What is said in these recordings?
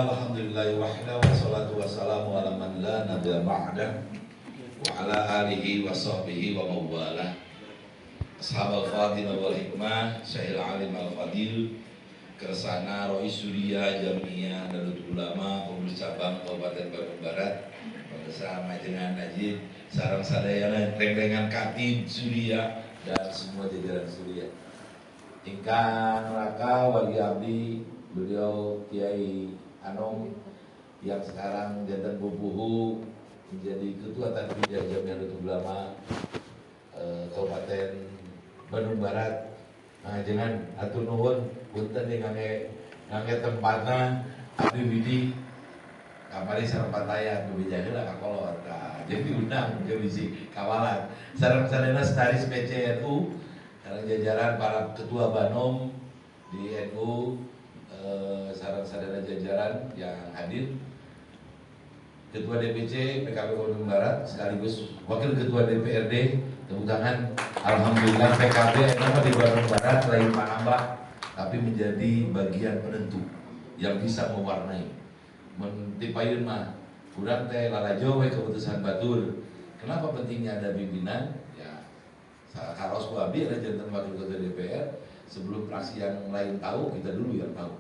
Bismillah, alhamdulillah wahda wassalatu wassalamu ala man la nabiyya ba'da wa ala alihi wa sahbihi wa mawalah. Ashabal fadil wal hikmah, syahil alim al fadil, kersana Rois Surya Jamiah Nahdlatul Ulama pengurus cabang Kabupaten Bandung Barat, bersama dengan Najib sarang sadayana rengrengan Katib Surya dan semua jajaran Surya. Ingkang raka wali abdi beliau Kiai Anom yang sekarang jantan bubuhu menjadi ketua Tanfidiyah Jamiah Nahdlatul Ulama Kabupaten Bandung Barat. Nah, jangan atur nuhun punten ngangge tempatna abdi widi kamari sareng patayan kebijakeun ka kolot. Nah, jadi undang ke bisi kawalan sareng sadayana staris PCNU sareng jajaran para ketua Banom di NU, sarang sadana jajaran yang hadir, Ketua DPC PKB Bandung Barat sekaligus Wakil Ketua DPRD, tepuk tangan. Alhamdulillah PKB di Bandung Barat lain panambah, tapi menjadi bagian penentu yang bisa mewarnai. Mentipayun mah, kurang teh lalajo we keputusan batur. Kenapa pentingnya ada pimpinan? Ya, karos wabi ada jantan Wakil Ketua DPR. Sebelum fraksi yang lain tahu, kita dulu yang tahu.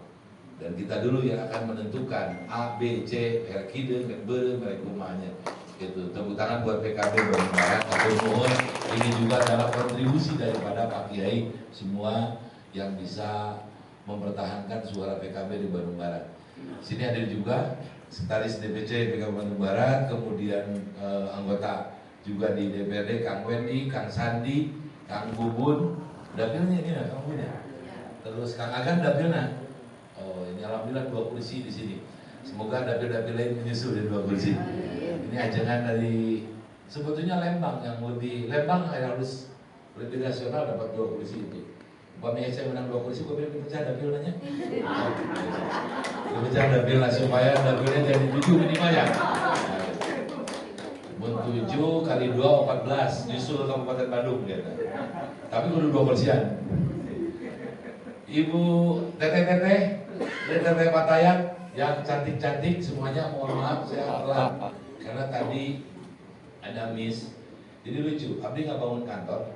Dan kita dulu yang akan menentukan A, B, C, Herkide, Merbe, mereka rumahnya. Gitu. Tepuk tangan buat PKB Bandung Barat. Ini juga adalah kontribusi daripada Pak Kiai semua yang bisa mempertahankan suara PKB di Bandung Barat. Sini ada juga sekretaris DPC PKB Bandung Barat, kemudian anggota juga di DPRD Kang Wendy, Kang Sandi, Kang Bubun. Dapilnya ini ya, kamu punya. Terus Kang Agan dapilnya. Oh, ini alhamdulillah 2 kursi di sini. Semoga dapil-dapil lain menyusul di 2 kursi. Ini ajangan dari sebetulnya Lembang yang lebih Lembang harus lebih nasional dapat 2 kursi itu. Umpamanya saya menang 2 kursi, gue bilang dipecah dapilnya. Dipecah dapilnya supaya dapilnya jadi 7 minimal ya. 7 kali 2 14 nyusul Kabupaten Bandung gitu. Tapi kudu 2 kursian. Ibu teteh Patayan yang cantik-cantik semuanya, mohon maaf saya telat karena tadi ada miss. Jadi lucu, abdi nggak bangun kantor,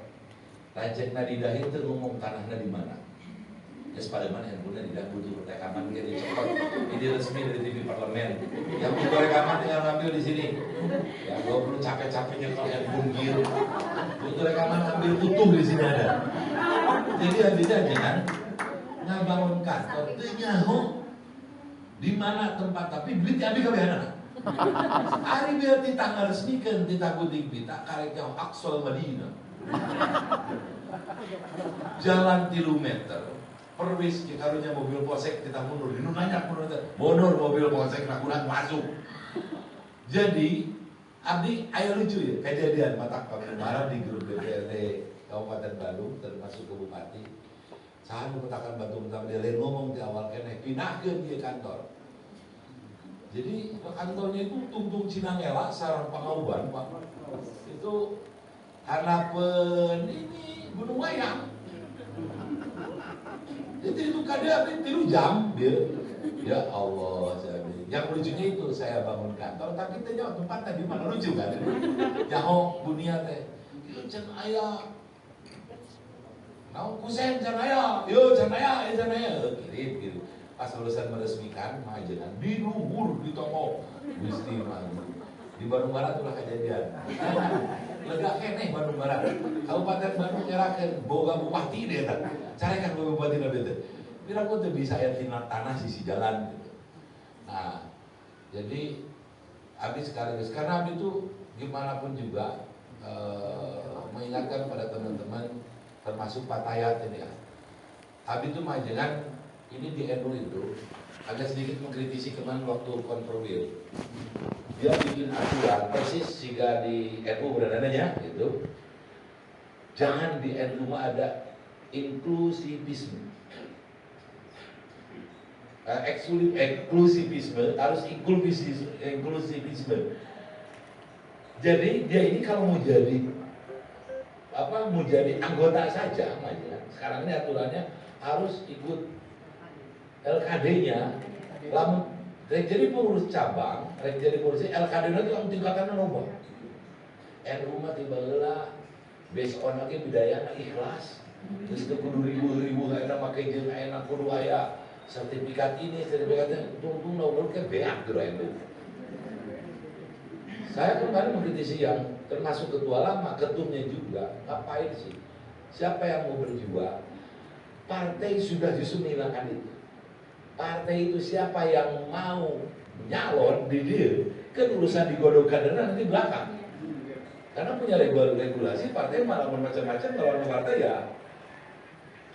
rajekna di dahi itu ngomong tanahnya di mana. Ya pada mana handphonenya tidak butuh rekaman dia dicopot. Ini resmi dari TV Parlemen. Yang butuh rekaman tinggal ngambil di sini. Ya, gua perlu capek-capeknya kalau handphone gitu. Butuh rekaman ambil utuh di sini ada. Jadi abdinya jangan nggak bangun kantor, itu nyaho di mana tempat tapi duit abdi kabehanana. Hari biar ditanggal resmikan ditakutin kita karek jauh Aqsal Madinah. Jalan 3 meter. Perwis karunya mobil polsek kita mundur, ini nanya mundur mobil polsek nakunan masuk. Jadi abdi ayo lucu ya kejadian mata kemarin di grup DPRD Kabupaten Bandung termasuk ke Bupati. Saya mengatakan batu mentang dia lain ngomong di awal kene pinahkeun di kantor. Jadi kantornya itu tungtung Cinangela sareng Pangauban Pak. Itu harapan ini Gunung Wayang. Jadi itu kadang 3 jam dia. Ya Allah, yang lucunya itu saya bangun kantor, tapi tanya tempatnya di mana, lucu kan? Jauh dunia teh, yo can aya, naon kusen can aya, yo can aya, kirim. Pas lulusan meresmikan, majenan di luhur di toko, gusti mah. Di Bandung Barat tuh lah kejadian. Lega keneh Bandung Barat. Kabupaten Bandung nyerahkeun boga bupati deh eta. Carekan boga bupati na beuteut. Pira ku teu bisa aya tina tanah sisi jalan gitu. Nah, jadi abdi sekaligus karena abdi itu gimana pun juga mengingatkan pada teman-teman termasuk Pak Tayat ini ya. Abdi itu majengan ini di NU itu agak sedikit mengkritisi kemarin waktu konfirmasi. Dia bikin aturan persis sehingga di NU berananya gitu. Jangan di NU ada inklusivisme. Eksklusivisme harus inklusivisme. Jadi dia ini kalau mau jadi anggota saja, sekarang ini aturannya harus ikut LKD-nya. Lamun Rek jadi pengurus cabang, rek jadi pengurus LKD itu yang tingkatannya loba. NU mah tiba heula based on lagi bidayana ikhlas. Terus teu kudu ribu-ribu enak make jeung enak kudu aya sertifikat ini, sertifikatnya tungtung nomor ke beak gitu NU. Saya kemarin mengkritisi yang termasuk ketua lama, ketumnya juga, ngapain sih? Siapa yang mau berjuang? Partai sudah justru menghilangkan itu. Partai itu siapa yang mau nyalon di dia, kan urusan digodokkan dan nanti belakang. Karena punya regulasi, partai malah macam-macam, kalau partai ya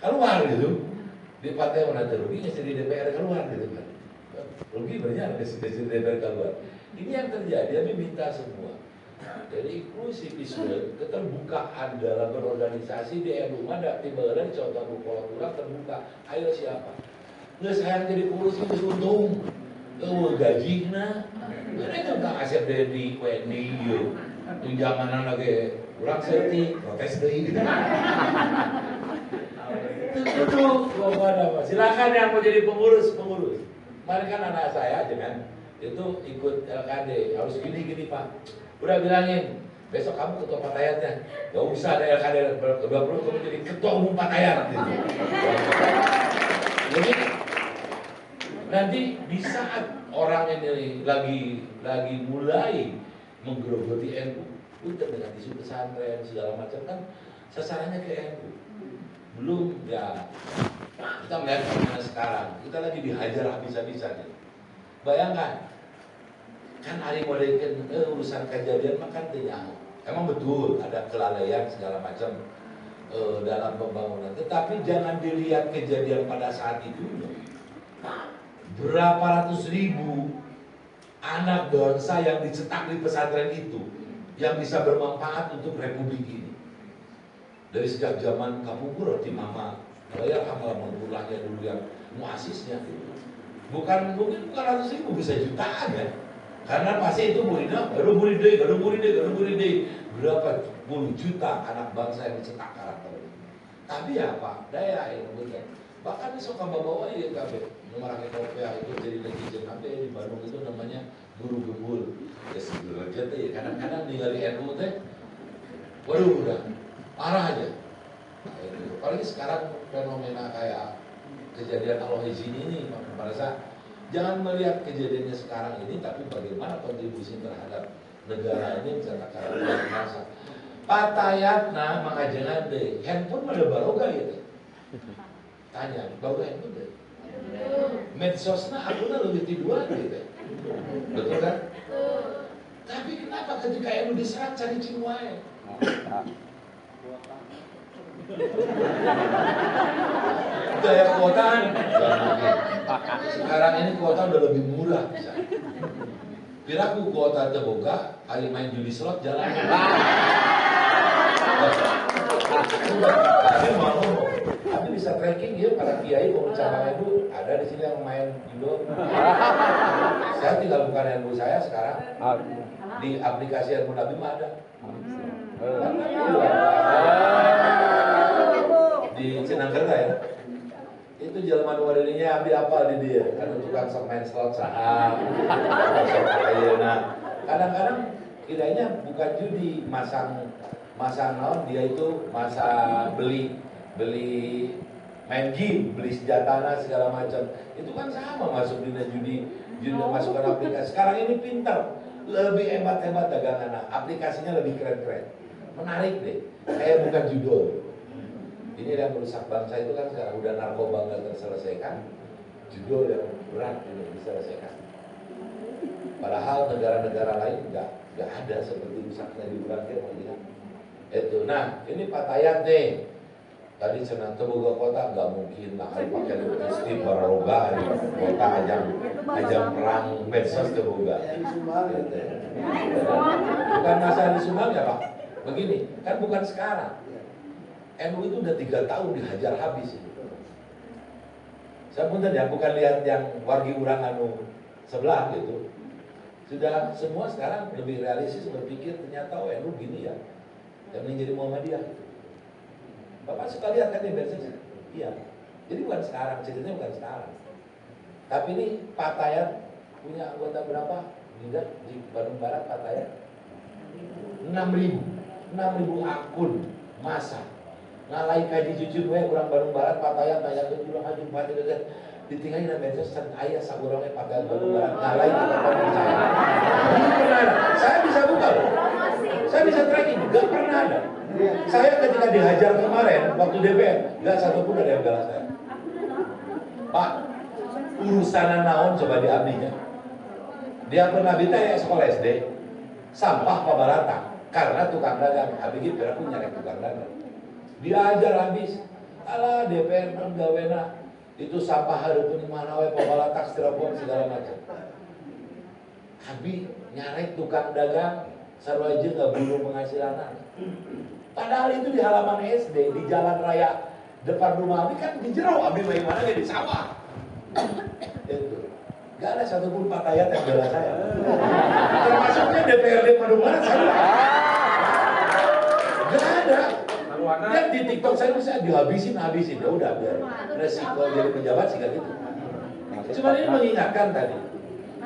keluar gitu. Di partai mana terugi, jadi DPR keluar gitu kan. Rugi banyak dari DPR keluar. Ini yang terjadi, kami minta semua. Jadi inklusivisme, keterbukaan dalam berorganisasi di NU ada timbalan contoh buku terbuka. Ayo siapa? Nggak sayang jadi pengurus itu untung. Gaji na. Mereka nggak asep dari WNI yuk. Tunjangan lagi kurang seti, protes deh. Silakan yang mau jadi pengurus. Kemarin kan anak saya aja kan, itu ikut LKD, harus gini Pak. Udah bilangin, besok kamu ketua partaiannya, gak usah ada LKD, kedua perlu kamu jadi ketua umum partaian. Jadi nanti di saat orang ini lagi mulai menggerogoti NU, udah dengan isu pesantren segala macam kan sasarannya ke NU. Belum ya, kita melihat bagaimana sekarang, kita lagi dihajar habis-habisan. Bayangkan, kan hari modern urusan kejadian makan tidak. Emang betul ada kelalaian segala macam dalam pembangunan. Tetapi jangan dilihat kejadian pada saat itu. Berapa ratus ribu anak bangsa yang dicetak di pesantren itu yang bisa bermanfaat untuk republik ini. Dari sejak zaman Kapungkur roti mama, ya alhamdulillahnya dulu yang muasisnya. Bukan ratus ribu, bisa jutaan ya. Karena pasti itu muridnya, baru murid deh. Berapa puluh juta anak bangsa yang dicetak karakter. Tapi apa? Daya ilmu kan. Bahkan besok bawa ya kabe. Nomor Ethiopia itu jadi legend apa di Bandung itu namanya guru gembul. Ya sebenarnya teh kadang-kadang ninggalin NU teh. Waduh udah parah aja. Apalagi sekarang fenomena kayak kejadian Al-Hizini ini pada saat jangan melihat kejadiannya sekarang ini, tapi bagaimana kontribusi terhadap negara ini misalnya luar biasa. Patayatna mengajengan deh, handphone pada baroga gitu. Tanya, baroga handphone deh. Medsosna akunnya lebih tiduran gitu. Betul kan? Tapi kenapa ketika itu diserang cari cimuaya? Gaya kuotaan sekarang ini kuota udah lebih murah bisa. Kira aku kuota terbuka hari main judi slot jalan. Tapi bisa tracking ya para kiai pembicara itu ada di sini yang main judo. Saya tinggal bukan ilmu saya sekarang di aplikasi Ilmu Nabi ada. Di Cinangkerta ya. Itu Jelma Nuwarininya ambil apa di dia? Karena tukang main slot saham. Nah, kadang-kadang kiranya bukan judi, masang naon dia itu beli main game, beli senjata segala macam. Itu kan sama masuk di judi masukkan aplikasi. Sekarang ini pintar, lebih hebat dagangan. Aplikasinya lebih keren-keren. Menarik deh. Kayak bukan judul. Ini yang merusak bangsa itu kan sekarang udah narkoba nggak terselesaikan, judul yang berat ini diselesaikan. Padahal negara-negara lain nggak ada seperti rusaknya di Burakir melihat. Itu. Nah ini Patayat nih. Tadi senang terbuka kota nggak mungkin lah pakai istilah baroga di kota ajang perang medsos terbuka. Bukan masalah di Sumbang ya Pak. Begini kan bukan sekarang. NU itu udah 3 tahun dihajar habis. Saya punten ya, bukan lihat yang wargi urang anu sebelah gitu. Sudah semua sekarang lebih realistis berpikir ternyata NU gini ya. Dan menjadi Muhammadiyah gitu. Bapak suka lihat kan di medsos? Iya. Jadi bukan sekarang, ceritanya bukan sekarang. Tapi ini Patayat punya anggota berapa? Di Bandung Barat Pattaya 6.000 akun masa ngalai kaji jujur we kurang Bandung Barat Pattaya tanya ke julang haji mati dan ditinggalin dan medsos dan ayah sakurangnya Pattaya Bandung Barat ngalai kita percaya. Belum pernah ada. Saya bisa buka loh. Saya bisa tracking, gak pernah ada. Saya ketika dihajar kemarin waktu DPR, gak satupun ada yang bela saya. Pak, urusan naon coba diambilnya. Dia pernah ditanya sekolah SD, sampah pabarata karena tukang dagang. Habis itu aku nyari tukang dagang. Diajar habis. Alah DPR penggawena itu sampah hareupeun mana we pabarata styrofoam segala macam. Habis nyari tukang dagang sarua aja enggak bunuh penghasilan. Padahal itu di halaman SD, di jalan raya depan rumah Abi kan di jero Abi bagaimana di sawah. Itu. Gak ada satupun Pattaya yang bela saya. Termasuknya DPRD Bandung Barat saya. Gak ada. Dan di TikTok saya bisa dihabisin. Ya udah biar resiko jadi pejabat sih gak gitu. Cuma ini mengingatkan tadi.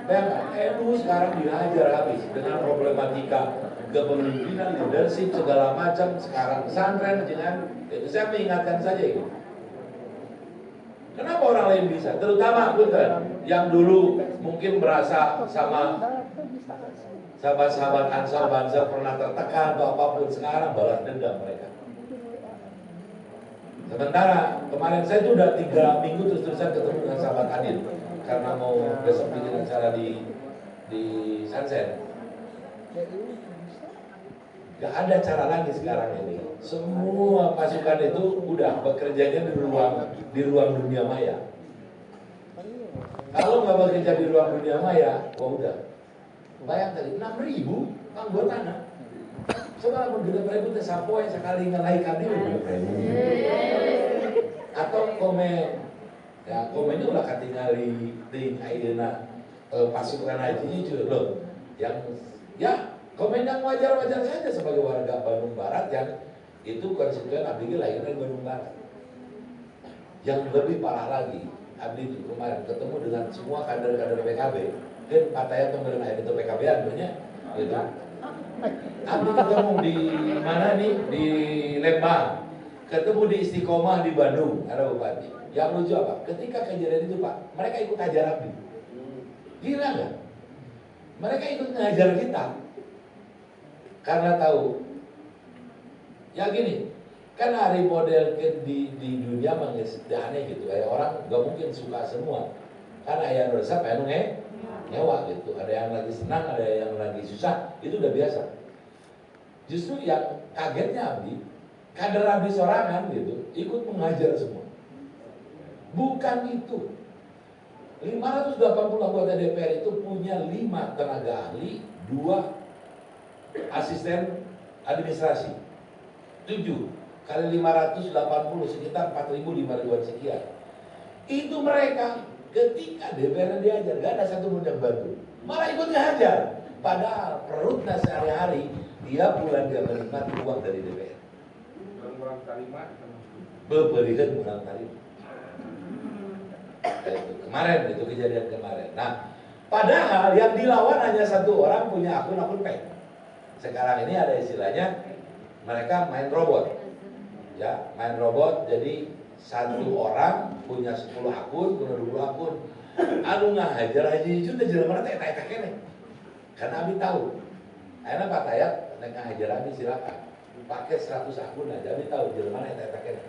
Bayangkan, NU sekarang dihajar habis dengan problematika kepemimpinan, leadership segala macam. Sekarang pesantren dengan itu saya mengingatkan saja itu. Kenapa orang lain bisa? Terutama Punten yang dulu mungkin merasa sama sahabat Ansar Banser pernah tertekan atau apapun, sekarang balas dendam mereka. Sementara kemarin saya tuh udah 3 minggu terus-terusan ketemu dengan sahabat Adil karena mau besok bikin acara di Sunset. Gak ada cara lagi sekarang ini. Semua pasukan itu udah bekerjanya di ruang dunia maya. Kalau nggak bekerja di ruang dunia maya, udah. Bayang tadi 6.000 anggota. Coba begitu ribu teh sapoe sekali ngelaikan itu. Atau komennya ulah katingali ting ayeuna pasukan haji juga loh. Yang ya komen yang wajar-wajar saja sebagai warga Bandung Barat yang itu konstituen Abdi lahirnya di Bandung Barat. Yang lebih parah lagi, Abdi itu kemarin ketemu dengan semua kader-kader PKB dan Pattaya teman itu PKB-an banyak gitu. Abdi ketemu di mana nih? Di Lembang. Ketemu di Istiqomah di Bandung, ada bupati. Yang lucu apa? Ketika kejadian itu Pak, mereka ikut hajar Abdi. Gila nggak? Mereka ikut ngajar kita. Karena tahu, ya gini, kan hari model di dunia aneh gitu, kayak orang gak mungkin suka semua. Karena yang resep, yang nyewa gitu. Ada yang lagi senang, ada yang lagi susah, itu udah biasa. Justru yang kagetnya Abdi, kader Abdi sorangan gitu, ikut mengajar semua. Bukan itu. 580 anggota DPR itu punya 5 tenaga ahli, 2 asisten administrasi. 7 kali 580 sekitar 4.500 sekian. Itu mereka ketika DPR diajar gak ada satu pun yang bantu, malah ikut ngajar. Padahal perutnya sehari-hari dia bulan dia menikmati uang dari DPR. Kurang kalimat beberikan kurang kalimat. Kemarin itu kejadian kemarin. Nah, padahal yang dilawan hanya satu orang punya akun fake. Sekarang ini ada istilahnya mereka main robot. Ya, main robot, jadi satu orang punya 10 akun, punya 20 akun. Anu ngahajar haji itu udah jelema teh eta kene. Karena Abi tahu. Ayeuna Pattaya nek ngahajar Abi silakan. Pakai 100 akun aja, Abi tahu jelema eta kene.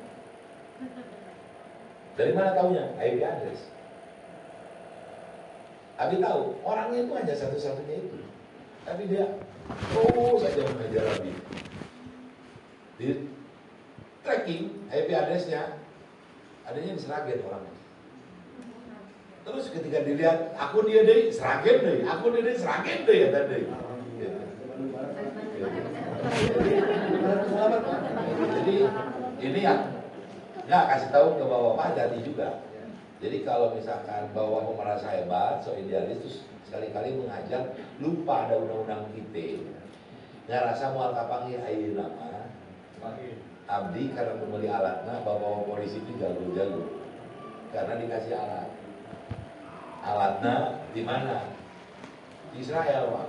Dari mana taunya? IP address. Abi tahu, orangnya itu hanya satu-satunya itu. Tapi dia saja mengajar Abi. Di tracking IP address-nya adanya di Sragen orangnya. Terus ketika dilihat akun dia deh Sragen deh, akun dia deh Sragen deh ya tadi. Jadi ini yang nggak kasih tahu ke bapak hati juga. Jadi kalau misalkan bapak merasa hebat, so idealis, terus sekali-kali mengajar, lupa ada undang-undang ITE. Nggak rasa mau kapangi ayeuna nama. Abdi karena membeli alatnya, bapak polisi itu jago-jago. Karena dikasih alat. alatnya di mana? Di Israel, Pak.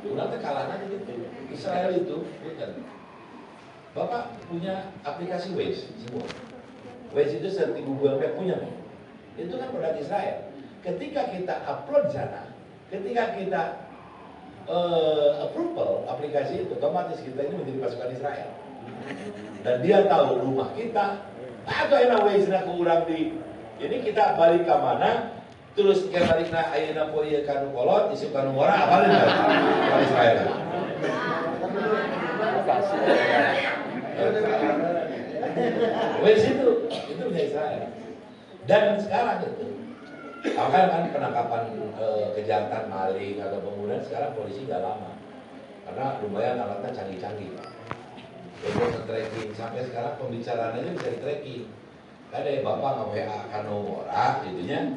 Udah kalah aja gitu. Israel itu, bukan. Bapak punya aplikasi Waze semua. Waze itu seperti Google Map punya nih. Itu kan produk Israel. Ketika kita upload sana, ketika kita approval aplikasi itu, otomatis kita ini menjadi pasukan Israel. Dan dia tahu rumah kita. Atau enak Waze nak kurang di. Ini kita balik ke mana? Terus kita balik na ayeuna poe kanu kolot, isu kanu ora apalin kan Israel. Waze itu punya Israel. Dan sekarang itu, kan penangkapan kejahatan maling atau pembunuhan sekarang polisi nggak lama, karena lumayan alatnya canggih-canggih. Untuk tracking sampai sekarang pembicaraan aja bisa di tracking. Ada yang bapak nge-WA kanu ora, gitunya.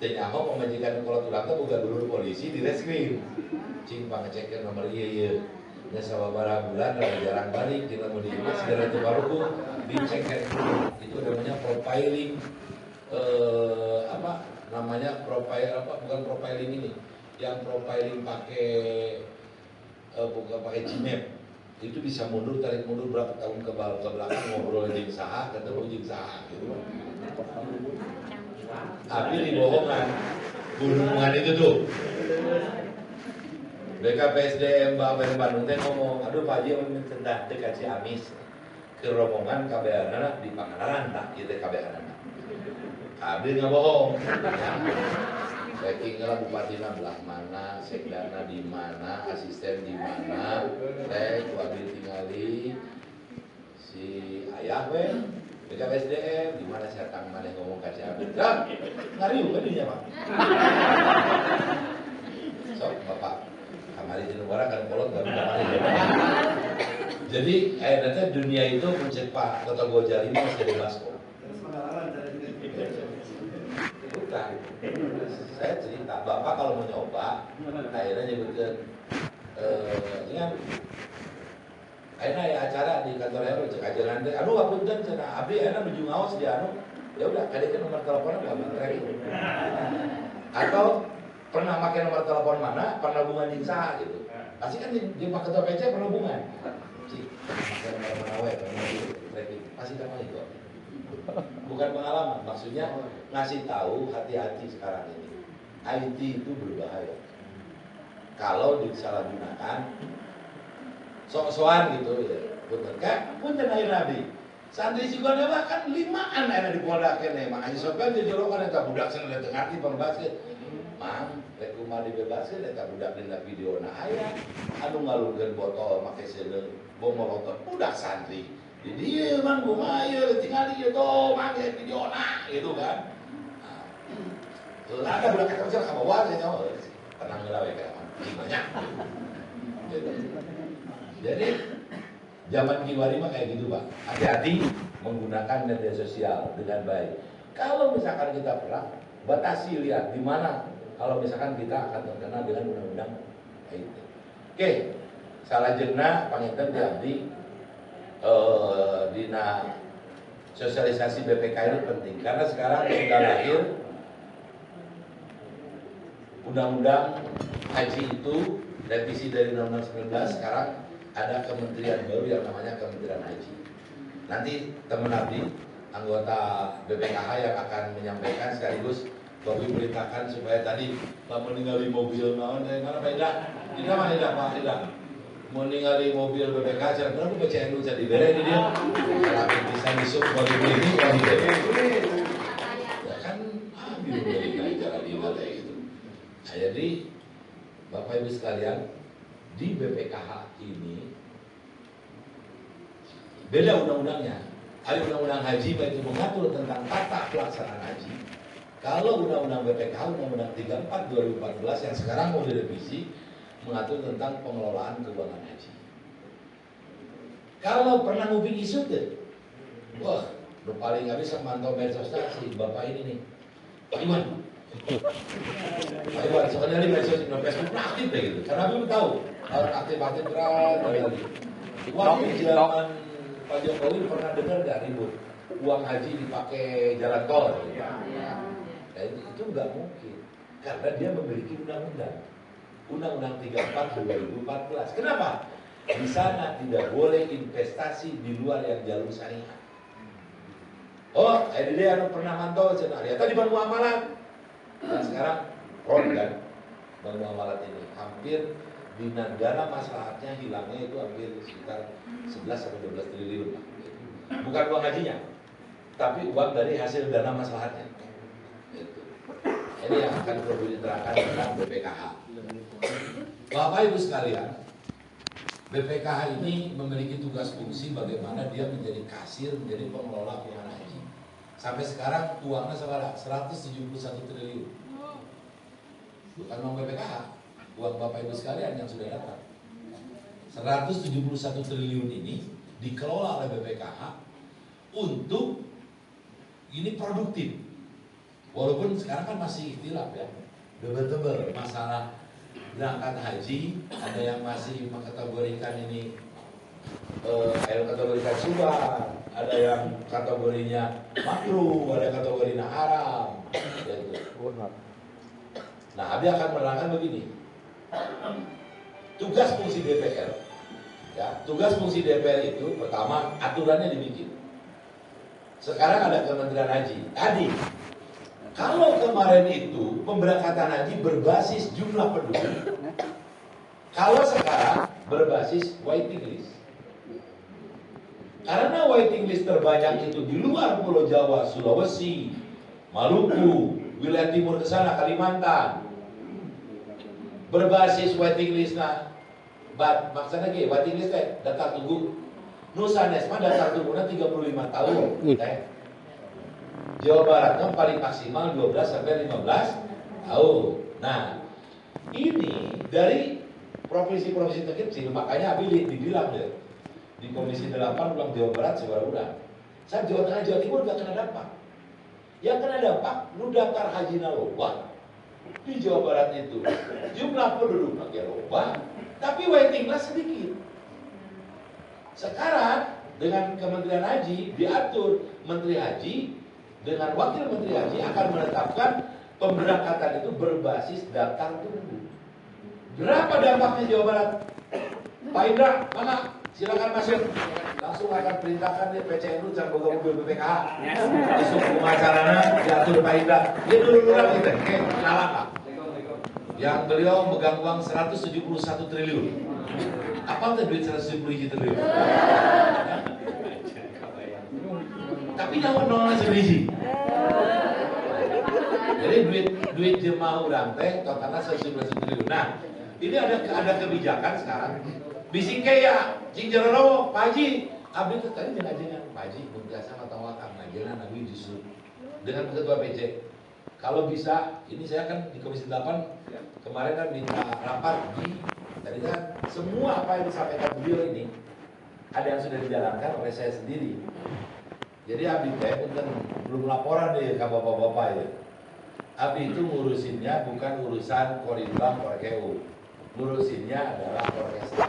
Tenyaho pemajikan kalau tulangnya buka dulu polisi di reskrim. Cing pangecekin nomor iya. Ya sababaraha bulan ada jarang balik kita mau diimat segera itu baru dicek itu namanya profiling bukan profiling ini yang profiling pakai bukan pakai Gmail itu bisa mundur tarik mundur berapa tahun ke belakang ngobrol jeung saha ketemu jeung saha gitu. Tapi dibohongan hubungan itu tuh. BKPSDM Bapak Bandung teh ngomong, aduh Pak Haji mun tentang teh ka Ciamis ke rombongan KBR-na di Pangandaran tak kieu teh KBR-na. Abdi ngabohong. Checking lah bupatina belah mana, sekdana di mana, asisten di mana, teh abdi tingali si ayah we BKPSDM di mana saya tang maneh ngomong ka Ciamis. Dah, ngariu kan dinya Pak. Sok Bapak kamari di negara kan kolot nggak bisa kamari. Jadi nanti dunia itu mencet Pak Kota Gojali masih bebas kok. Bukan. Saya cerita Bapak kalau mau nyoba, akhirnya nyebutkan ini kan akhirnya ya acara di kantor RW cek aja nanti. Aduh ngapunten cenah abdi akhirnya menuju ngaos di anu. Ya udah kadekeun nomor teleponnya Bapak tracking. Atau pernah pakai nomor telepon mana, pernah hubungan jeung saha gitu. Pasti kan di Pak Ketua PC pernah hubungan. Cik, pakai nomor mana we, tracking. Pasti kan itu. Bukan pengalaman, maksudnya ngasih tahu hati-hati sekarang ini. IT itu berbahaya. Kalau disalahgunakan, sok-sokan gitu ya. Punten kan, punten air nabi. Santri juga dewa kan 5an ada di Polda kene, makanya sopan dijolokan eta budak sing teu ngarti pembaskeun. Mang, rek kumaha dibebaskeun eta budak dina video na aya anu ngalungkeun botol make seuneu bom molotov budak santri. Di dieu man kumaha ieu tinggal ieu to make video na gitu kan. Nah, ada budak kecil ka bawah nya tenang heula we ka banyak. Jadi zaman kiwari mah kayak gitu Pak. Hati-hati menggunakan media sosial dengan baik. Kalau misalkan kita perang, batasi lihat di mana. Kalau misalkan kita akan terkena dengan undang-undang IT. Oke, salah jenah panginten diabdi dina sosialisasi BPK ini penting karena sekarang sudah lahir undang-undang haji itu revisi dari Undang-Undang 19 sekarang ada kementerian baru yang namanya Kementerian Haji. Nanti teman abdi anggota BPKH yang akan menyampaikan sekaligus Bapak perintahkan supaya tadi Pak meninggali mobil naon dari mana Pak Ida? Ida mah Ida Pak Ida. Meninggali mobil BPKH saya kenapa baca anu jadi bere di dia. Tapi bisa disuk bagi ini kalau gitu. Ya kan ambil dari cara dia kayak gitu. Nah, jadi Bapak Ibu sekalian di BPKH ini beda undang-undangnya. Ada undang-undang haji itu mengatur tentang tata pelaksanaan haji. Kalau undang-undang BPKH, undang-undang 34 2014 yang sekarang mau direvisi mengatur tentang pengelolaan keuangan haji. Kalau pernah nguping isu deh, wah, udah paling habis mantau medsosnya si bapak ini nih, Pak Iwan. Pak Iwan, soalnya di medsos Facebook aktif deh gitu, karena belum tahu harus aktif-aktif terus. Waktu zaman Pak Jokowi pernah dengar nggak ribut uang haji dipakai jalan tol? Nah, itu nggak mungkin, karena dia memiliki undang-undang. Undang-Undang 34 2014. Kenapa? Di sana tidak boleh investasi di luar yang jalur syariah. Oh, dia pernah mantau scenario tadi Bank Muamalat. Nah, sekarang fraud kan Bank Muamalat ini. Hampir di dana maslahatnya hilangnya itu hampir sekitar 11 sampai 12 triliun. Bukan uang hajinya, tapi uang dari hasil dana maslahatnya. Ini yang akan perlu diterangkan tentang BPKH. Bapak Ibu sekalian, BPKH ini memiliki tugas fungsi bagaimana dia menjadi kasir, menjadi pengelola keuangan haji. Sampai sekarang uangnya sekarang 171 triliun. Bukan uang BPKH, uang Bapak Ibu sekalian yang sudah datang. 171 triliun ini dikelola oleh BPKH untuk ini produktif. Walaupun sekarang kan masih ikhtilaf ya, debatable masalah berangkat haji, ada yang masih mengkategorikan ini kategorikan subah, ada yang kategorinya makruh, ada yang kategorinya haram, gitu. Nah, Abi akan menerangkan begini. Tugas fungsi DPR, ya, tugas fungsi DPR itu pertama aturannya dibikin. Sekarang ada Kementerian Haji. Tadi, kalau kemarin itu pemberangkatan haji berbasis jumlah penduduk, kalau sekarang berbasis waiting list. Karena waiting list terbanyak itu di luar Pulau Jawa, Sulawesi, Maluku, wilayah timur ke sana, Kalimantan. Berbasis waiting list maksudnya gini, waiting list daftar tunggu. Nusa Nesma daftar tunggunya 35 tahun. Jawa Baratnya paling maksimal 12 sampai 15 tahun. Nah, ini dari provinsi-provinsi terkecil, makanya Abi dibilang deh di Komisi 8 bilang Jawa Barat sebarang. Saat Jawa Tengah, Jawa Timur gak kena dampak. Yang kena dampak, lu daftar haji nalobah di Jawa Barat itu jumlah penduduk makin loba, tapi waiting list sedikit. Sekarang dengan Kementerian Haji diatur Menteri Haji dengan Wakil Menteri Haji akan menetapkan pemberangkatan itu berbasis daftar tunggu. Berapa dampaknya Jawa Barat? Pak Indra, mana? Silakan masuk. Langsung akan perintahkan dia PCNU dan boga mobil BPKH. Masuk pemacaranya diatur Pak Indra. Dia dulu kita, kenalan Pak. Yang beliau megang uang 171 triliun. Apa tuh duit 171 triliun? Tapi nyawa nolnya sebiji. Jadi duit jemaah urang teh totalnya 111 triliun. Nah, ini ada kebijakan sekarang. Bising ya, cing jerono, Pak Haji. Abdi tuh tadi jangan Pak Haji berbiasa matawakan ngajian Nabi justru dengan ketua PC. Kalau bisa, ini saya kan di Komisi 8 kemarin kan minta rapat tadi kan semua apa yang disampaikan beliau ini ada yang sudah dijalankan oleh saya sendiri. Jadi Abi teh belum laporan deh ke bapak-bapak ya. Abi itu ngurusinnya bukan urusan Korinbang Korkeu. Ngurusinnya adalah Korkesa.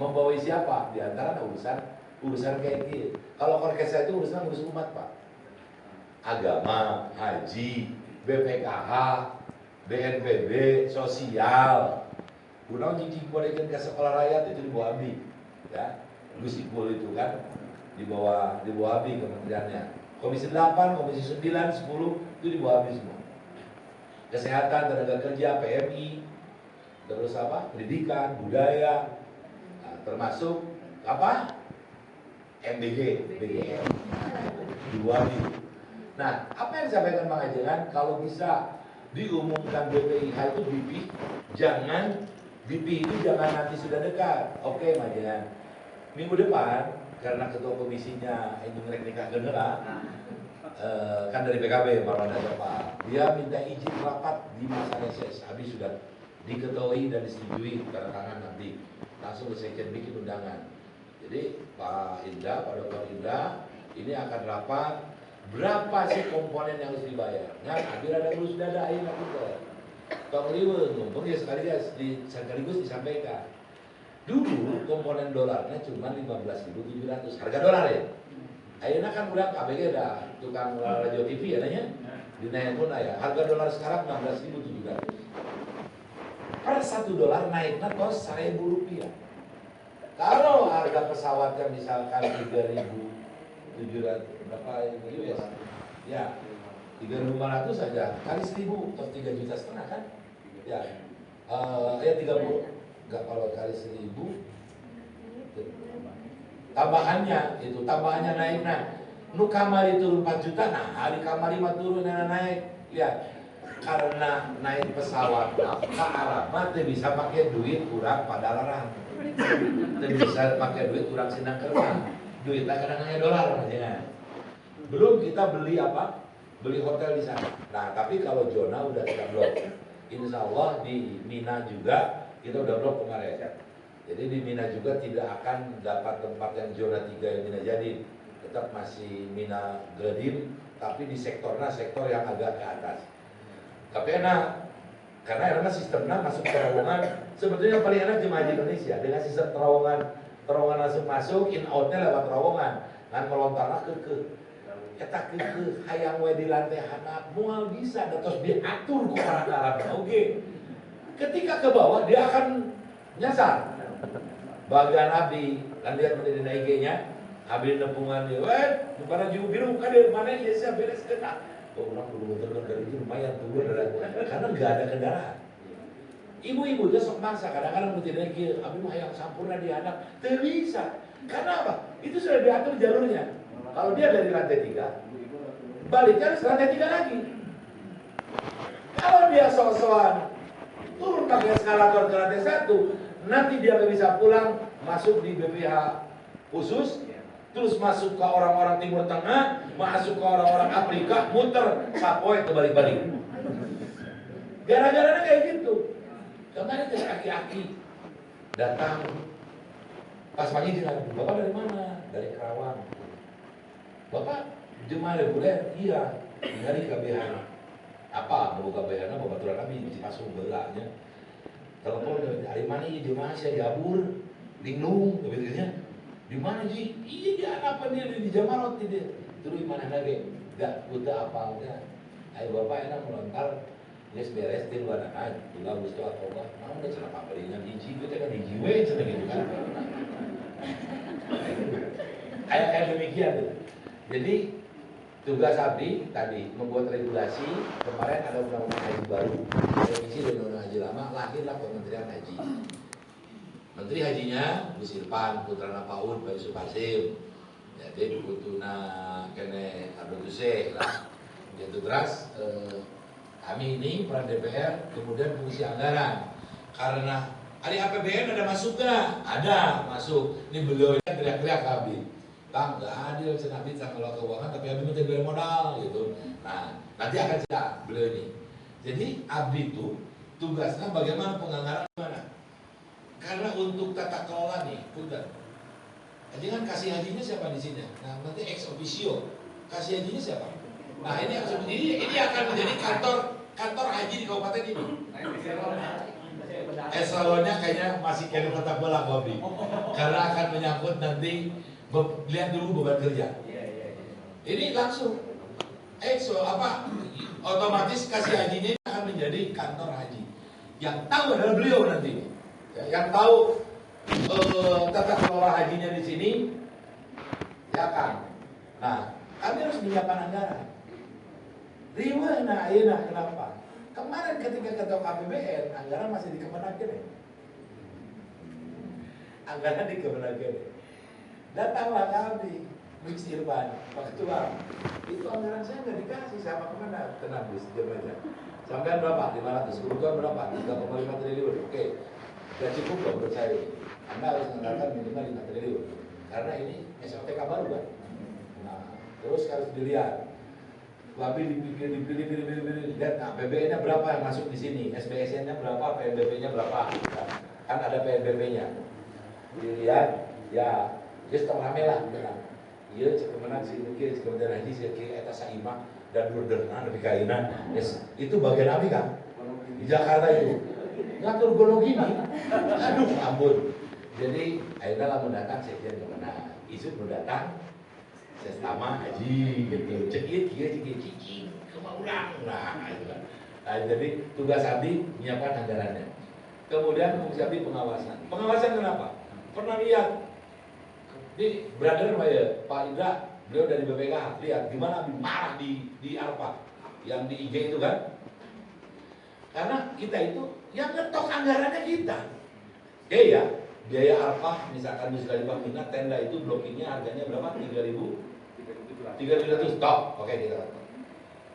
Membawa siapa? Di antara urusan kayak gitu. Kalau Korkesa itu urusan umat Pak. Agama, haji, BPKH, BNPB, sosial. Gunung cincin kualikan ke sekolah rakyat itu di bawah Abi. Ya, Gus Ipul itu kan di bawah Abi kementeriannya. Komisi 8, Komisi 9, 10 itu di bawah Abi semua. Kesehatan, tenaga kerja, PMI, terus apa? Pendidikan, budaya, nah, termasuk apa? MBG, BGM, di bawah Abi. Nah, apa yang disampaikan Bang Ajengan? Kalau bisa diumumkan BPIH itu BP, jangan BP itu jangan nanti sudah dekat. Oke, Bang Ajengan. Minggu depan karena ketua komisinya Engineering Nikah Genera kan dari PKB Marwanda Pak, dia minta izin rapat di masa reses. Habis sudah diketahui dan disetujui tanda tangan nanti langsung ke sekjen bikin undangan. Jadi Pak Indra, Pak Dr. Indra ini akan rapat berapa sih komponen yang harus dibayar. Nah, akhirnya ada urus dada ayo kita. Tong liwe ngomong ya sekaligus disampaikan. Dulu komponen dolarnya cuma 15.700 harga dolar ya. Ayeuna kan udah KBG ada tukang radio TV ya nanya dinaik pun ya. Harga dolar sekarang 16.700. Per $1 naiknya kos Rp1.000. Kalau harga pesawatnya misalkan 3.700 berapa US? Ya, 3.500 saja kali 1.000 atau 3,5 juta kan? Ya, ya 30. Enggak, kalau kali 1.000 tambahannya naik. Nah, nu kamari turun 4 juta, nah hari kamari mah turun naik. Ya, karena naik pesawat ke Arab mah bisa pakai duit kurang pada larang. Bisa pakai duit kurang sinang kerja. Duitnya kadang-kadang dolar aja. Belum kita beli apa? Beli hotel di sana. Nah, tapi kalau zona udah kita blok. Insya Allah di Mina juga kita udah blok kemarin. Jadi di Mina juga tidak akan dapat tempat yang zona 3 yang Mina jadi. Tetap masih Mina Gradin, tapi di sektor yang agak ke atas. Tapi enak, karena sistemnya masuk terowongan. Sebetulnya paling enak jemaah haji Indonesia dengan sistem terowongan langsung masuk, in outnya lewat terowongan. Ngan melontarlah ke eta ke hayang we di lantai handap moal bisa terus diatur ku orang Arab. Oke. Ketika ke bawah dia akan nyasar. Bagian abdi, kan lihat menjadi IG-nya, abdi nepungan dia, bukan jiwa biru kade mana ya saya beres kena. Oh, orang perlu muter dari itu lumayan turun karena nggak ada kendaraan. Ibu-ibu dia sok maksa, kadang-kadang mesti lagi, abdi mah yang sampurna di anak, tidak bisa. Karena apa? Itu sudah diatur jalurnya. Kalau dia dari lantai 3, baliknya harus lantai 3 lagi. Kalau dia sok-sokan turun pakai eskalator ke lantai 1, nanti dia nggak bisa pulang, masuk di BPH khusus, terus masuk ke orang-orang Timur Tengah, masuk ke orang-orang Afrika, muter, sapoy kebalik-balik. Gara-garanya kayak gitu. Kemarin ke aki-aki datang, pas pagi dia bilang, Bapak dari mana? Dari Kerawang. Bapak jemaah reguler? Iya, dari KBH. Apa? Mau KBH, mau baturan kami di Pasung belaknya. Telepon dari mana ini jemaah saya jabur, linglung, kebetulannya. Di mana Ji? Iya dia apa dia di Jamarot dia. Terus di mana lagi? Enggak udah apa udah. Ayo Bapak enak melontar. Yes beres di luar anak. Bila gusto atau enggak? Mau udah cenah paberingan hiji kita kan hiji we cenah gitu kan. Kayak demikian tuh. Jadi tugas abdi tadi membuat regulasi. Kemarin ada undang-undang haji baru, revisi dari undang-undang haji lama, lahirlah Kementerian Haji. Menteri hajinya Gus Irfan, putrana Paun, Pak Yusuf Hasim. Jadi putuna kene Abdul Yusuf lah. Itu teras kami ini peran DPR kemudian fungsi anggaran. Karena ada APBN ada masuk nggak? Ada masuk. Ini beliau teriak-teriak kami. Bang, nggak adil senabit sama lo keuangan, tapi abdi minta beli modal gitu. Nah, nanti akan cerita beliau ini. Jadi abdi itu tugasnya bagaimana penganggaran gimana? Karena untuk tata kelola nih, punten. Jadi kan kasih hajinya siapa di sini? Nah, nanti ex officio kasih hajinya siapa? Nah, ini akan menjadi kantor haji di kabupaten ini. Eselonnya kayaknya masih kayak tetap bola Bobi. Karena akan menyangkut nanti lihat dulu beban kerja. Ini langsung otomatis kasih hajinya akan menjadi kantor haji. Yang tahu adalah beliau nanti. Yang tahu tata kelola hajinya di sini, ya kan. Nah, kami harus menyiapkan anggaran. Riwana, kenapa? Kemarin ketika ketok APBN, anggaran masih di Kemenaker. Anggaran di Kemenaker. Datanglah kami, Gus Irfan, Pak Ketua. Itu anggaran saya nggak dikasih sama Kemenak. Tenang, Gus, diam aja. Sampai berapa? 500. Kebutuhan berapa? 3,5 triliun. Oke, sudah cukup loh menurut saya. Anda harus menganggarkan minimal 5 triliun. Karena ini SOTK baru kan. Nah, terus harus dilihat. Babi dipilih, lihat APBN-nya berapa yang masuk di sini, SBSN-nya berapa, PNBP-nya berapa, kan ada PNBP-nya. Dilihat, ya, just rame lah, iya cek kemenang sih, cek kementerian haji sih, eta saima dan burderna lebih kainan, yes, itu bagian abi kan, di Jakarta itu, ngatur gono gini, aduh ampun. Jadi akhirnya lah mendatang sekjen kemenang, isu mendatang. Sesama haji gitu, cekit, cicing. cuma urang. Nah, itu kan. Nah, jadi tugas abdi menyiapkan anggarannya. Kemudian fungsi abdi pengawasan. Pengawasan kenapa? Pernah lihat di brother Pak Indra, beliau dari BPKH, lihat gimana abdi marah di Arpa yang di IG itu kan. Karena kita itu yang ngetok anggarannya kita. Oke ya, biaya Arpa misalkan di Musdalifah Mina tenda itu blockingnya harganya berapa? 3.300 top. Oke, kita lihat.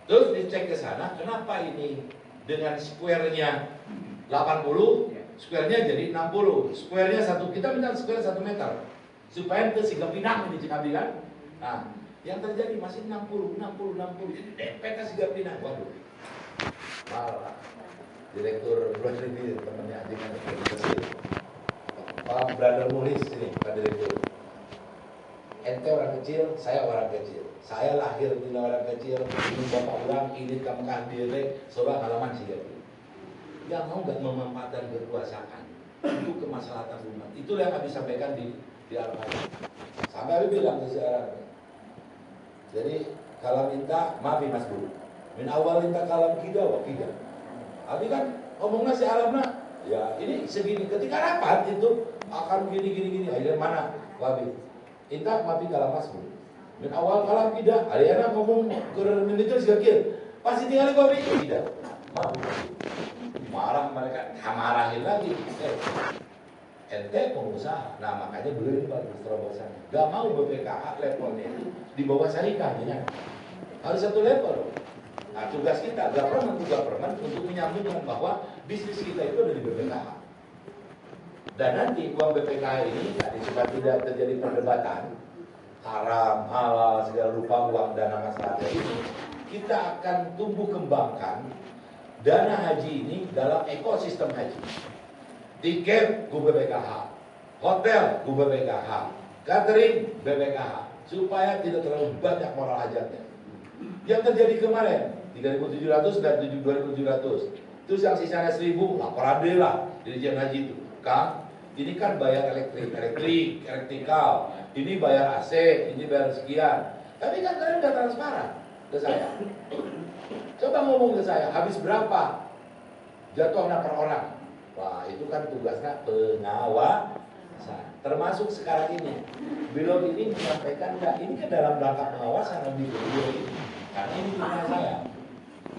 Terus dicek ke sana, kenapa ini dengan square-nya 80, square-nya jadi 60. Square-nya satu, kita minta square 1 meter. Supaya ke Siga Pinang ini Cikabi kan. Nah, yang terjadi masih 60. Jadi dempet ke Siga Pinang. Waduh. Malah. Direktur Bros Review, temannya dengan Pak Brother Mulis ini, Pak Direktur. Ente orang kecil, saya orang kecil. Saya lahir di orang kecil, ini bapak orang, ini kamu diri, seorang halaman sih. Yang mau nggak memanfaatkan kekuasaan itu kemaslahatan umat. Itulah yang kami sampaikan di Al-Fatihah. Sampai kami bilang ke seorang. Jadi kalau minta, maaf Mas Bu. Min awal minta kalam kita, wah kita. Tapi kan ngomongnya si alamnya, ya ini segini. Ketika rapat itu akan gini. Akhirnya mana, Wabi? Intak mapi kalam Mas Bu. Min awal kalam tidak. Akhirnya ngomong ke manajer segakir. Pasti tinggal Wabi tidak. Maaf. Marah mereka, marahin lagi. Ente pengusaha. Nah makanya beliau ini bagus terobosannya. Gak mau BPKH levelnya itu di bawah syarikat, ya. Harus satu level. Nah, tugas kita, government untuk menyambung dengan bahwa bisnis kita itu ada di BPKH. Dan nanti uang BPKH ini, tadi supaya tidak terjadi perdebatan, haram, halal, segala rupa uang dana masyarakat ini, kita akan tumbuh kembangkan dana haji ini dalam ekosistem haji. Tiket ke BPKH, hotel ke BPKH, catering BPKH, supaya tidak terlalu banyak moral hajatnya. Yang terjadi kemarin 3.700 dan 2.700. Terus yang sisanya 1.000 lapor adil lah Dirjen Haji itu. Kang, ini kan bayar elektrikal, ini bayar AC, ini bayar sekian. Tapi kan kalian udah transparan ke saya. Coba ngomong ke saya, habis berapa jatuhnya per orang? Wah, itu kan tugasnya pengawasan. Termasuk sekarang ini, beliau ini menyampaikan enggak, ini kan dalam rangka pengawasan yang beliau ini. Karena ini tugas saya.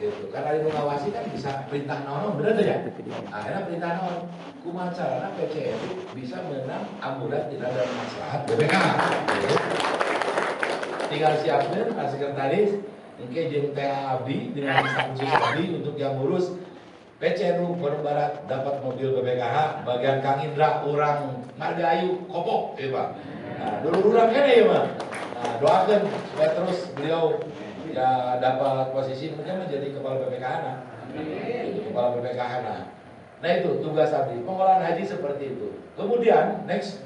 Gitu. Karena ini mengawasi kan bisa perintah non, benar ya? Akhirnya perintah non, kumaha carana PCN itu bisa menang ambulan tidak ada masalah BPKH. Gitu. Tinggal siapin Pak Sekretaris, mungkin jeung TA Abdi dengan instansi Abdi untuk yang ngurus PCN Bandung Barat dapat mobil BPKH, bagian Kang Indra orang Margahayu kopok, ya Pak. Nah, dulu orang kene ya Pak. Nah, doakan supaya terus beliau ya dapat posisi mungkin menjadi kepala BPKH. Kepala BPKH. Nah itu tugas Abdi, pengolahan haji seperti itu. Kemudian next,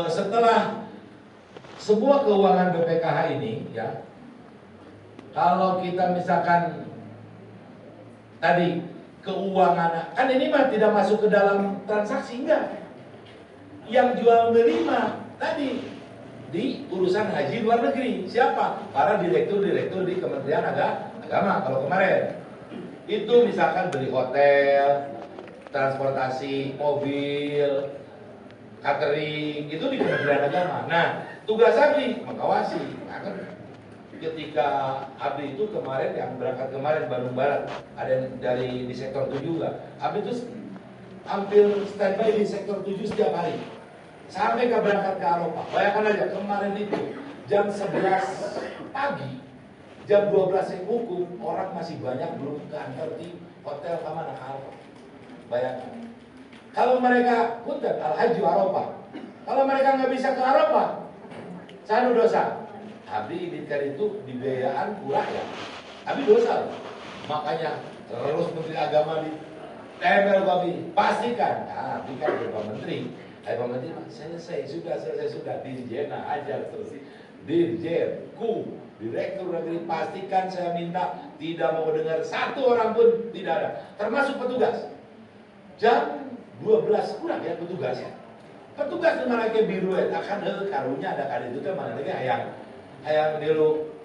setelah semua keuangan BPKH ini ya, kalau kita misalkan tadi keuangan, kan ini mah tidak masuk ke dalam transaksi, enggak. Yang jual beli mah tadi di urusan haji luar negeri. Siapa? Para direktur-direktur di Kementerian Agama. Kalau kemarin itu misalkan beli hotel, transportasi, mobil, catering, itu di Kementerian Agama. Nah, tugas Abdi mengawasi. Nah, kan ketika Abdi itu kemarin yang berangkat kemarin Bandung Barat, ada yang dari di sektor 7 juga. Abdi itu hampir standby di sektor 7 setiap hari sampai ke berangkat ke Eropa. Bayangkan aja kemarin itu jam 11 pagi, jam 12 hukum orang masih banyak belum kantor di hotel Kamana Eropa. Bayangkan kalau mereka punten Al-Haji Eropa, kalau mereka nggak bisa ke Eropa, sanu dosa. Abdi idinkan itu dibiayaan kurang ya. Abdi dosa. Makanya terus Menteri Agama di tempel Babi pastikan. Nah, Abdi kan Pak Menteri. Pak Menteri selesai sudah Dirjen aja terus. Dirjen, Direktur Negeri pastikan saya minta tidak mau dengar satu orang pun tidak ada. Termasuk petugas. Jam 12 kurang ya petugasnya. Petugas itu mana ke biru ya, akan karunya ada kali itu kan mana lagi hayang dulu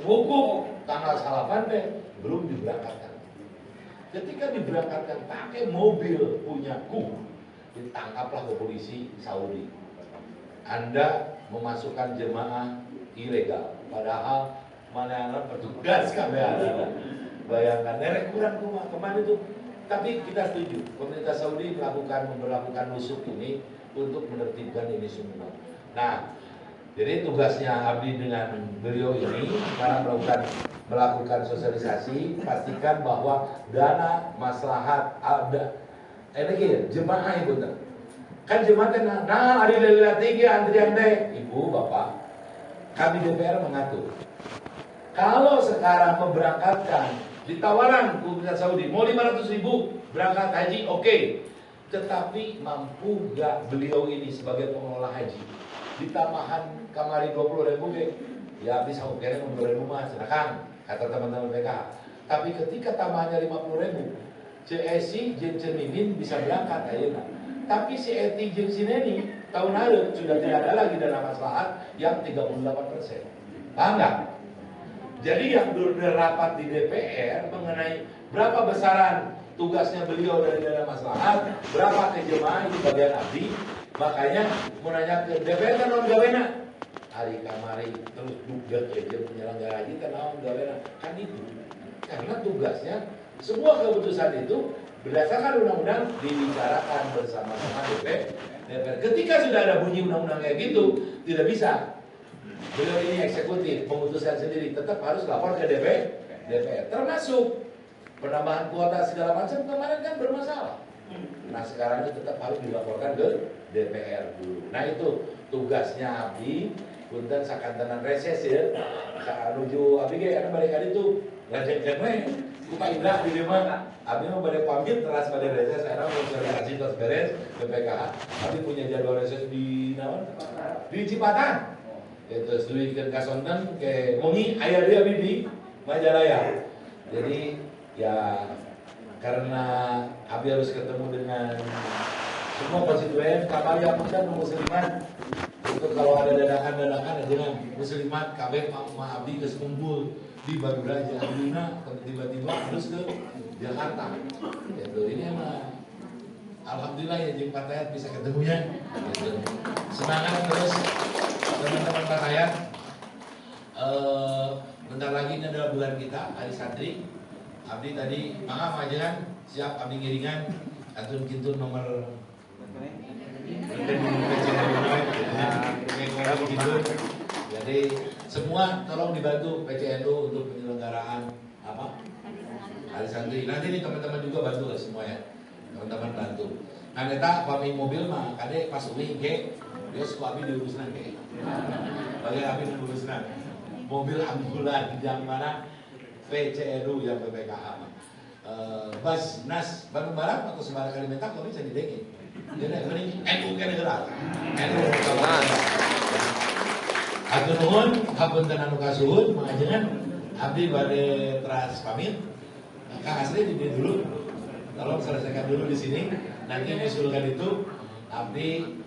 wukuf tanggal salapan deh belum diberangkatkan. Ketika diberangkatkan pakai mobil punyaku, ditangkaplah ke polisi Saudi. Anda memasukkan jemaah ilegal, padahal mana yang petugas kami ada. Bayangkan, nerek kurang rumah kemana itu. Tapi kita setuju, pemerintah Saudi memperlakukan nusuk ini untuk menertibkan ini semua. Nah, jadi tugasnya Abdi dengan beliau ini sekarang melakukan sosialisasi, pastikan bahwa dana maslahat ada. Ini jemaah ibu kan jemaah nah ada lila tiga antrian deh ibu bapak. Kami DPR mengatur kalau sekarang memberangkatkan ditawaran pemerintah Saudi mau 500.000 berangkat haji oke. Tetapi mampu gak beliau ini sebagai pengelola haji ditambahan kamari 20.000 ya bisa oke 20.000 mas silakan kata teman-teman PKH. Tapi ketika tambahannya 50.000 CSI Jencemin bisa berangkat ayeuna. Tapi si Eti jeung si Neni tahun lalu sudah tidak ada lagi dana maslahat yang 38%. Paham nggak? Jadi yang rapat di DPR mengenai berapa besaran tugasnya beliau dari dana maslahat, berapa ke jemaah itu bagian abdi. Makanya mau nanya ke DPR kan non gawena. Hari kamari terus duga aja penyelenggara haji kan non gawena kan itu. Karena tugasnya semua keputusan itu berdasarkan undang-undang dibicarakan bersama-sama DPR. Ketika sudah ada bunyi undang-undang kayak gitu, tidak bisa. Beliau ini eksekutif, memutuskan sendiri, tetap harus lapor ke DPR. Termasuk penambahan kuota segala macam kemarin kan bermasalah. Nah sekarang itu tetap harus dilaporkan ke DPR dulu. Nah itu tugasnya Abdi. Punten sakantenan reses ya. Menuju Abdi karena balik kali itu lanjut-lanjut Pak Indra di rumah, Abi mau pada pamit teras pada reses, sekarang mau sosialisasi terus beres BPKH. Abi punya jadwal reses di Cipatan. Itu studi ke Kasonten ke Mongi, ayah dia di Majalaya. Jadi ya karena Abi harus ketemu dengan semua konstituen, kapal yang muda muslimat. Itu kalau ada dadakan dengan muslimat, KB Pak Abdi kesekumpul di Madura Jaduna, tiba-tiba harus ke Jakarta. Gitu. Ini emang alhamdulillah ya Jeng Patayat bisa ketemunya. Gitu. Semangat terus teman-teman Patayat. Bentar lagi ini adalah bulan kita, hari santri. Abdi tadi maaf aja siap Abdi ngiringan atun kintu nomor jadi semua tolong dibantu PCNU untuk penyelenggaraan apa hari santri. Nanti nih teman-teman juga bantu lah semua ya, teman-teman bantu. Nah neta pami mobil mah kade pas umi ke dia suka abi diuruskan ke bagian abi diuruskan mobil ambulan yang mana PCNU yang PPKH Bas Nas Bandung Barat atau Semarang Kalimantan kami bisa didengi. Jadi ini NU kan gerak. NU Atur nuhun, hapunten anu kasuhun, mengajengan abdi bade teras pamit. Kang Asri di dulu. Tolong selesaikan dulu di sini. Nanti usulkan itu abdi